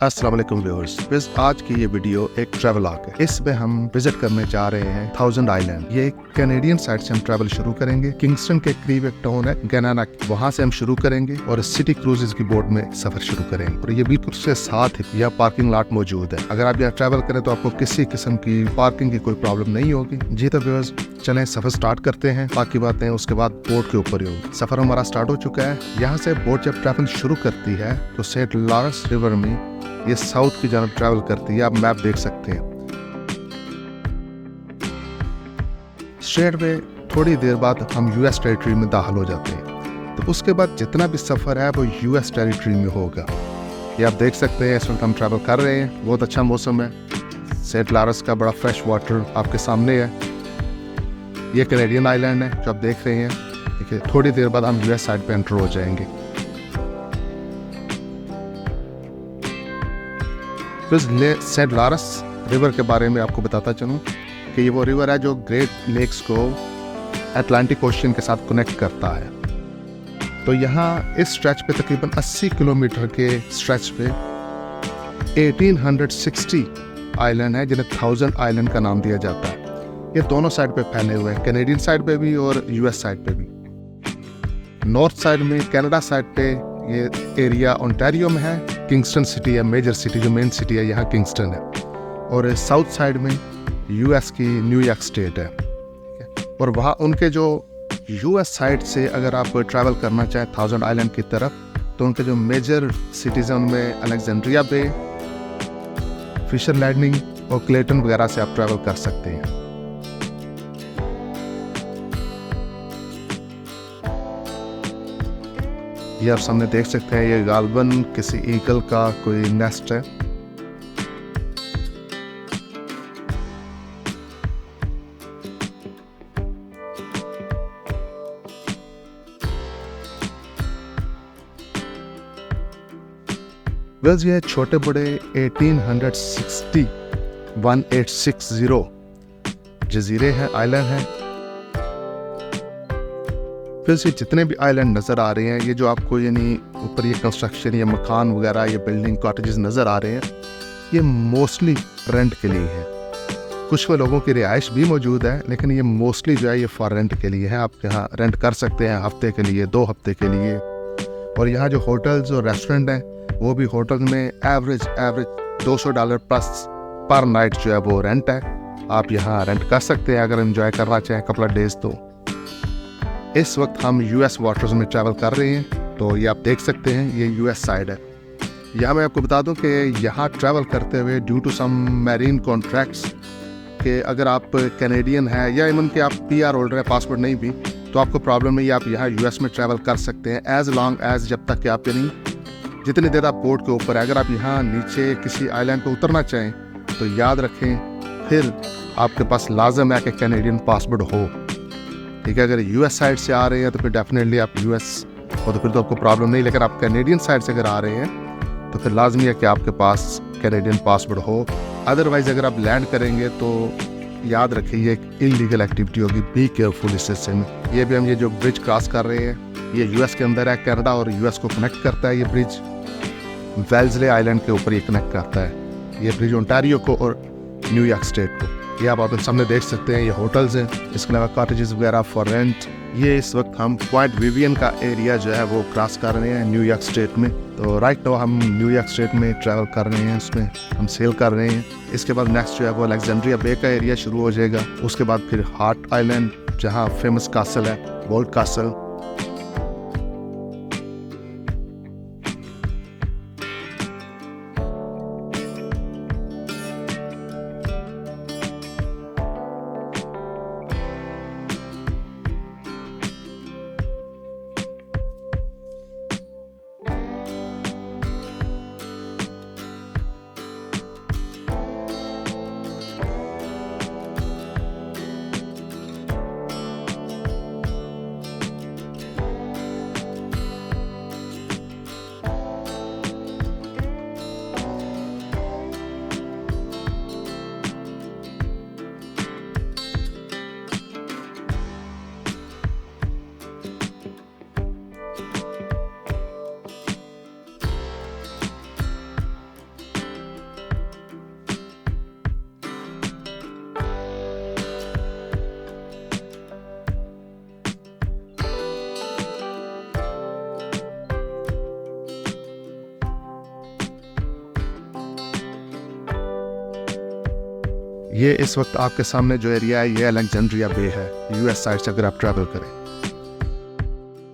अस्सलाम वालेकुम व्यूअर्स। आज की ये वीडियो एक ट्रैवल आर्क है। इसमें हम विजिट करने जा रहे हैं थाउजेंड आइलैंड। ये कैनेडियन साइड से हम ट्रैवल शुरू करेंगे। किंगस्टन के करीब एक टाउन है गनानाक, वहाँ से हम शुरू करेंगे और सिटी क्रूजेस की बोट में सफर शुरू करेंगे। और ये बिल्कुल उसके साथ ही यहाँ पार्किंग लॉट मौजूद है। अगर आप यहाँ ट्रैवल करें तो आपको किसी किस्म की पार्किंग की कोई प्रॉब्लम नहीं होगी। जी तो व्यूअर्स, चलें सफर स्टार्ट करते हैं। बाकी बातें उसके बाद बोट के ऊपर ही होगी। सफर हमारा स्टार्ट हो चुका है। यहाँ से बोट जब ट्रैवल शुरू करती है तो सेंट लॉरेंस रिवर में ये साउथ की जानब ट्रैवल करती है। आप मैप देख सकते हैं। स्ट्रेट में थोड़ी देर बाद हम यूएस टेरिटरी में दाखिल हो जाते हैं। तो उसके बाद जितना भी सफर है वो यूएस टेरिटरी में होगा। ये आप देख सकते हैं। इस वक्त हम ट्रैवल कर रहे हैं। बहुत अच्छा मौसम है। सेंट लॉरेंस का बड़ा फ्रेश वाटर आपके सामने है। ये कैनेडियन आइलैंड है जो आप देख रहे हैं। देखिए, थोड़ी देर बाद हम यूएस साइड पे एंटर हो जाएंगे। सेंट लॉरेंस रिवर के बारे में आपको बताता चलूं कि ये वो रिवर है जो ग्रेट लेक्स को अटलांटिक ओशन के साथ कनेक्ट करता है। तो यहाँ इस स्ट्रेच पे तकरीबन 80 किलोमीटर के स्ट्रेच पे 1860 आइलैंड है जिन्हें 1000 आइलैंड का नाम दिया जाता है। ये दोनों साइड पे फैले हुए हैं, कैनेडियन साइड पे भी और यूएस साइड पे भी। नॉर्थ साइड में कनाडा साइड पे ये एरिया ओंटारियो में है। किंगस्टन सिटी है, मेजर सिटी जो मेन सिटी है यहाँ किंगस्टन है। और साउथ साइड में यूएस की न्यूयॉर्क स्टेट है। और वहाँ उनके जो यूएस साइड से अगर आप ट्रैवल करना चाहें थाउजेंड आइलैंड की तरफ, तो उनके जो मेजर सिटीज़ हैं उनमें अलेक्जेंड्रिया बे, फिशर लैंडिंग और क्लेटन वगैरह से आप ट्रैवल कर सकते हैं। ये आप सामने देख सकते हैं। ये गालबन किसी ईगल का कोई नेस्ट है। बस ये छोटे बड़े 1860 जजीरे हैं, आइलैंड हैं। फिर से जितने भी आइलैंड नज़र आ रहे हैं, ये जो आपको यानी ऊपर ये कंस्ट्रक्शन या मकान वगैरह ये बिल्डिंग कॉटेजेस नज़र आ रहे हैं, ये मोस्टली रेंट के लिए है। कुछ में लोगों की रिहाइश भी मौजूद है, लेकिन ये मोस्टली जो है ये फॉर रेंट के लिए है। आप यहाँ रेंट कर सकते हैं हफ्ते के लिए, 2 हफ्ते के लिए। और यहाँ जो होटल्स और रेस्टोरेंट हैं वो भी होटल में एवरेज $200 प्लस पर नाइट जो है वो रेंट है। आप यहाँ रेंट कर सकते हैं अगर एंजॉय करना चाहें कपल डेज। तो इस वक्त हम यूएस वाटर्स में ट्रैवल कर रहे हैं। तो ये आप देख सकते हैं, ये यूएस साइड है। यहाँ मैं आपको बता दूं कि यहाँ ट्रैवल करते हुए due to some marine contracts कि अगर आप कैनेडियन हैं या इवन के आप पीआर होल्डर है, पासपोर्ट नहीं भी, तो आपको प्रॉब्लम नहीं है। आप यहाँ यूएस में ट्रैवल कर सकते हैं एज लॉन्ग एज जब तक कि आप यानी जितनी देर आप बोट के ऊपर है। अगर आप यहाँ नीचे किसी आइलैंड पर उतरना चाहें तो याद रखें फिर आपके पास लाजम है कि कैनेडियन पासपोर्ट हो। ठीक है, अगर यूएस साइड से आ रहे हैं तो फिर डेफिनेटली आप यूएस हो तो फिर तो आपको प्रॉब्लम नहीं। लेकिन आप कैनेडियन साइड से अगर आ रहे हैं तो फिर लाजमी है कि आपके पास कैनेडियन पासपोर्ट हो। अदरवाइज अगर आप लैंड करेंगे तो याद रखिए ये एक इलीगल एक्टिविटी होगी। बी केयरफुल इस हिस्से में। ये भी हम ये जो ब्रिज क्रॉस कर रहे हैं, ये यूएस के अंदर है। कनाडा और यूएस को कनेक्ट करता है ये ब्रिज। वेल्सले आइलैंड के ऊपर ये कनेक्ट करता है ये ब्रिज ओंटारियो को और न्यूयॉर्क स्टेट को। ये आप अपने सामने देख सकते हैं। ये होटल्स हैं, इसके अलावा कॉटेजेस वगैरह फॉर रेंट। ये इस वक्त हम पॉइंट विवियन का एरिया जो है वो क्रॉस कर रहे हैं न्यूयॉर्क स्टेट में। तो राइट नाउ हम न्यूयॉर्क स्टेट में ट्रैवल कर रहे हैं, उसमें हम सेल कर रहे हैं। इसके बाद नेक्स्ट जो है वो अलेक्जेंड्रिया बे का एरिया शुरू हो जाएगा। उसके बाद फिर हार्ट आइलैंड जहाँ फेमस कासल है, बोल्ट कासल। ये इस वक्त आपके सामने जो एरिया है ये अलेक्जेंड्रिया बे है, यूएस साइड से अगर आप ट्रैवल करें।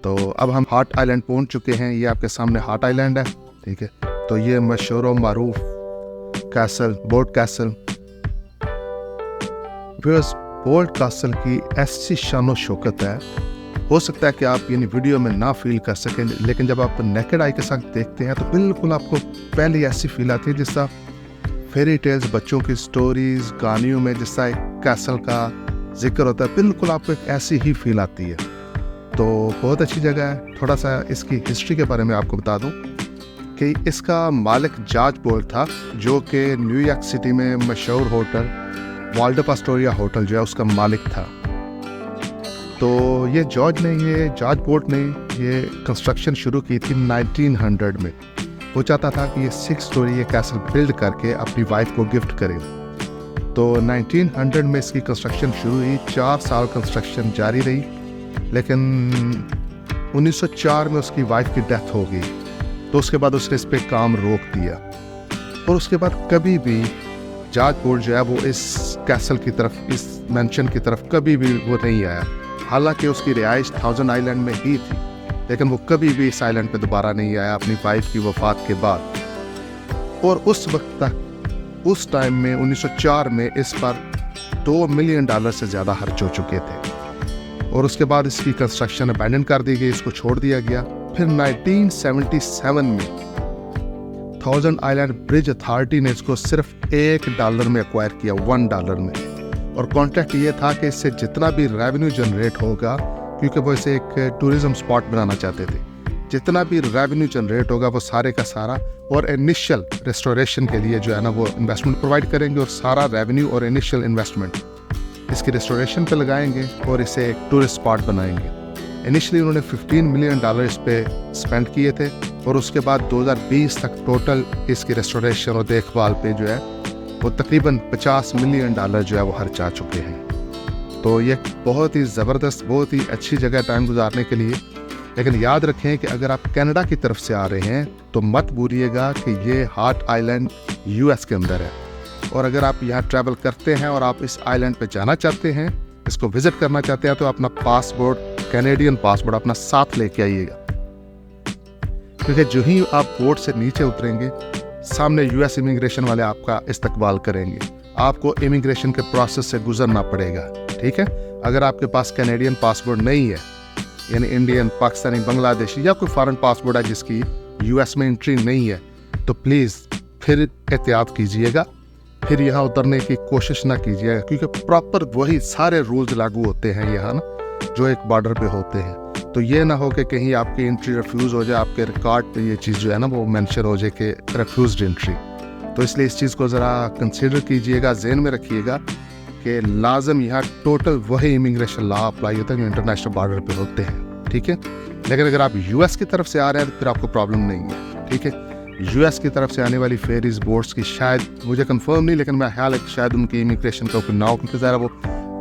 तो अब हम हार्ट आइलैंड पहुंच चुके हैं। ये आपके सामने हार्ट आइलैंड है, ठीक है। तो ये मशहूर व मारूफ कैसल, बोर्ड कैसल। बोर्ड कैसल की ऐसी शानो शौकत है, हो सकता है कि आप यानी वीडियो में ना फील कर सकें, लेकिन जब आप नेकेड आई के साथ देखते हैं तो बिल्कुल आपको पहले ऐसी फील आती है जिसका फेरी टेल्स, बच्चों की स्टोरीज, कहानियों में जिसका एक कैसल का जिक्र होता है, बिल्कुल आपको एक ऐसी ही फील आती है। तो बहुत अच्छी जगह है। थोड़ा सा इसकी हिस्ट्री के बारे में आपको बता दूं कि इसका मालिक जॉर्ज बोल्ट था, जो कि न्यूयॉर्क सिटी में मशहूर होटल वाल्डोर्फ एस्टोरिया होटल जो है उसका मालिक था। तो ये जॉर्ज बोल्ट ने ये कंस्ट्रक्शन शुरू की थी 1900 में। वो चाहता था कि ये 6 स्टोरी ये कैसल बिल्ड करके अपनी वाइफ को गिफ्ट करे। तो 1900 में इसकी कंस्ट्रक्शन शुरू हुई, 4 साल कंस्ट्रक्शन जारी रही, लेकिन 1904 में उसकी वाइफ की डेथ हो गई। तो उसके बाद उसने इस पे काम रोक दिया और उसके बाद कभी भी जॉर्ज बोल्ट जो है वो इस कैसल की तरफ, इस मैंशन की तरफ कभी भी वो नहीं आया। हालांकि उसकी रिहाइश थाउजेंड आइलैंड में ही थी, लेकिन वो कभी भी इस आइलैंड पे दोबारा नहीं आया अपनी वाइफ की वफात के बाद। और उस वक्त तक, उस टाइम में 1904 में इस पर $2 मिलियन से ज़्यादा खर्च हो चुके थे और उसके बाद इसकी कंस्ट्रक्शन अबैंडन कर दी गई, इसको छोड़ दिया गया। फिर 1977 में थाउजेंड आइलैंड ब्रिज अथॉरिटी ने इसको सिर्फ $1 में एक्वायर किया, $1 में। और कॉन्ट्रैक्ट ये था कि इससे जितना भी रेवेन्यू जनरेट होगा, क्योंकि वो इसे एक टूरिज्म स्पॉट बनाना चाहते थे, जितना भी रेवेन्यू जनरेट होगा वो सारे का सारा और इनिशियल रेस्टोरेशन के लिए जो है ना वो इन्वेस्टमेंट प्रोवाइड करेंगे, और सारा रेवेन्यू और इनिशियल इन्वेस्टमेंट इसकी रेस्टोरेशन पे लगाएंगे और इसे एक टूरिस्ट स्पॉट बनाएंगे। इनिशियली उन्होंने $15 मिलियन इस पे स्पेंड किए थे और उसके बाद 2020 तक टोटल इसकी रेस्टोरेशन और देखभाल पे जो है वो तकरीबन $50 मिलियन जो है वो खर्च आ चुके हैं। तो ये बहुत ही ज़बरदस्त, बहुत ही अच्छी जगह टाइम गुजारने के लिए। लेकिन याद रखें कि अगर आप कनाडा की तरफ से आ रहे हैं तो मत भूलिएगा कि ये हार्ट आइलैंड यूएस के अंदर है, और अगर आप यहाँ ट्रैवल करते हैं और आप इस आइलैंड पे जाना चाहते हैं, इसको विजिट करना चाहते हैं, तो अपना पासपोर्ट, कैनेडियन पासपोर्ट अपना साथ लेके आइएगा, क्योंकि जो ही आप बोट से नीचे उतरेंगे सामने यूएस इमिग्रेशन वाले आपका इस्तकबाल करेंगे। आपको इमिग्रेशन के प्रोसेस से गुजरना पड़ेगा, ठीक है। अगर आपके पास कैनेडियन पासपोर्ट नहीं है, यानी इंडियन, पाकिस्तानी, बांग्लादेशी या कोई फॉरेन पासपोर्ट है जिसकी यूएस में एंट्री नहीं है, तो प्लीज़ फिर एहतियात कीजिएगा, फिर यहाँ उतरने की कोशिश ना कीजिएगा, क्योंकि प्रॉपर वही सारे रूल्स लागू होते हैं यहाँ ना जो एक बॉर्डर पे होते हैं। तो ये ना हो कि कहीं आपकी एंट्री रिफ्यूज़ हो जाए, आपके रिकॉर्ड पे ये चीज़ जो है ना वो मेंशन हो जाए कि रिफ्यूज्ड एंट्री। तो इसलिए इस चीज़ को ज़रा कंसिडर कीजिएगा, जहन में रखिएगा कि लाजम यहाँ टोटल वही इमिग्रेशन लॉ अप्लाई होता है जो इंटरनेशनल बॉर्डर पे होते हैं, ठीक है। लेकिन अगर आप यूएस की तरफ से आ रहे हैं तो फिर आपको प्रॉब्लम नहीं है, ठीक है। यूएस की तरफ से आने वाली फेरीज बोट्स की शायद, मुझे कंफर्म नहीं, लेकिन मैं ख्याल है कि शायद उनकी इमिग्रेशन का ओपन ना हो, क्योंकि ज़रा वो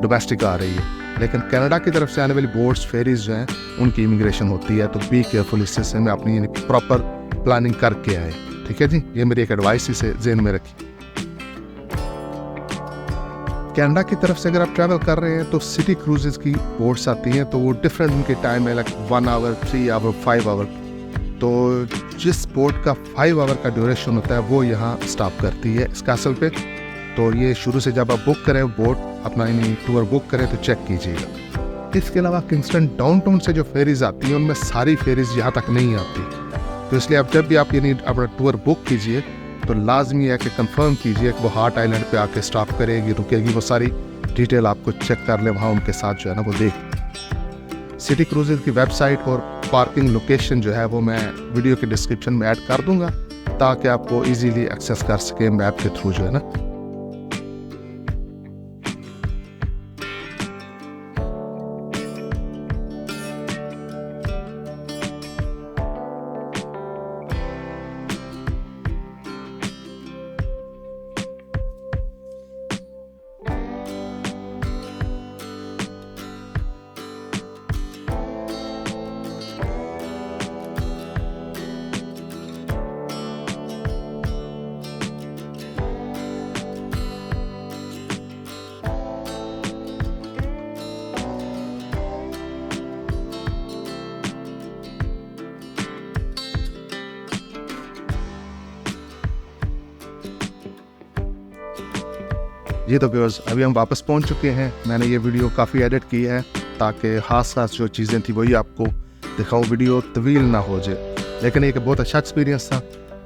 डोमेस्टिक आ रही है। लेकिन कनाडा की तरफ से आने वाली बोट्स, फेरीज जो हैं, उनकी इमिग्रेशन होती है। तो बी केयरफुल, इस सिलसिले में अपनी प्रॉपर प्लानिंग करके आए, ठीक है जी। ये मेरी एक एडवाइस, इसे जहन में रखिए। कनाडा की तरफ से अगर आप ट्रैवल कर रहे हैं तो सिटी क्रूजेस की बोट्स आती हैं, तो वो डिफरेंट उनके टाइम है, लाइक 1 आवर, 3 आवर, 5 आवर। तो जिस बोट का 5 आवर का ड्यूरेशन होता है वो यहाँ स्टॉप करती है इस कैसल पे। तो ये शुरू से जब आप बुक करें बोट अपना टूर बुक करें तो चेक कीजिएगा। इसके अलावा किंगस्टन डाउनटाउन से जो फेरीज आती हैं उनमें सारी फेरीज यहाँ तक नहीं आती, तो इसलिए आप जब भी आप अपना टूर बुक कीजिए तो लाजमी है कि कंफर्म कीजिए कि वो हार्ट आइलैंड पे आके स्टॉप करेगी, रुकेगी, वो सारी डिटेल आपको चेक कर ले वहाँ उनके साथ जो है ना वो देख। सिटी क्रूजेज की वेबसाइट और पार्किंग लोकेशन जो है वो मैं वीडियो के डिस्क्रिप्शन में ऐड कर दूंगा, ताकि आपको इजीली एक्सेस कर सके मैप के थ्रू जो है ना। ये तो व्यूअर्स अभी हम वापस पहुंच चुके हैं। मैंने ये वीडियो काफ़ी एडिट की है ताकि खास खास जो चीज़ें थी वही आपको दिखाऊं, वीडियो तवील ना हो जाए। लेकिन एक बहुत अच्छा एक्सपीरियंस था।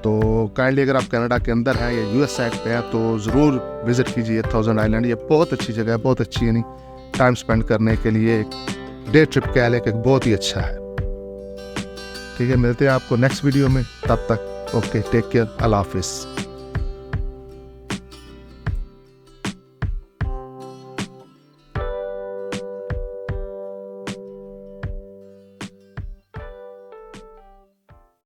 तो काइंडली अगर आप कनाडा के अंदर हैं या यूएस साइड पे हैं तो ज़रूर विज़िट कीजिए थाउजेंड आइलैंड। ये बहुत अच्छी जगह है, बहुत अच्छी यानी टाइम स्पेंड करने के लिए एक डे ट्रिप कह लें कि बहुत ही अच्छा है। ठीक है, मिलते हैं आपको नेक्स्ट वीडियो में। तब तक ओके, टेक केयर, अल्लाह हाफिज़।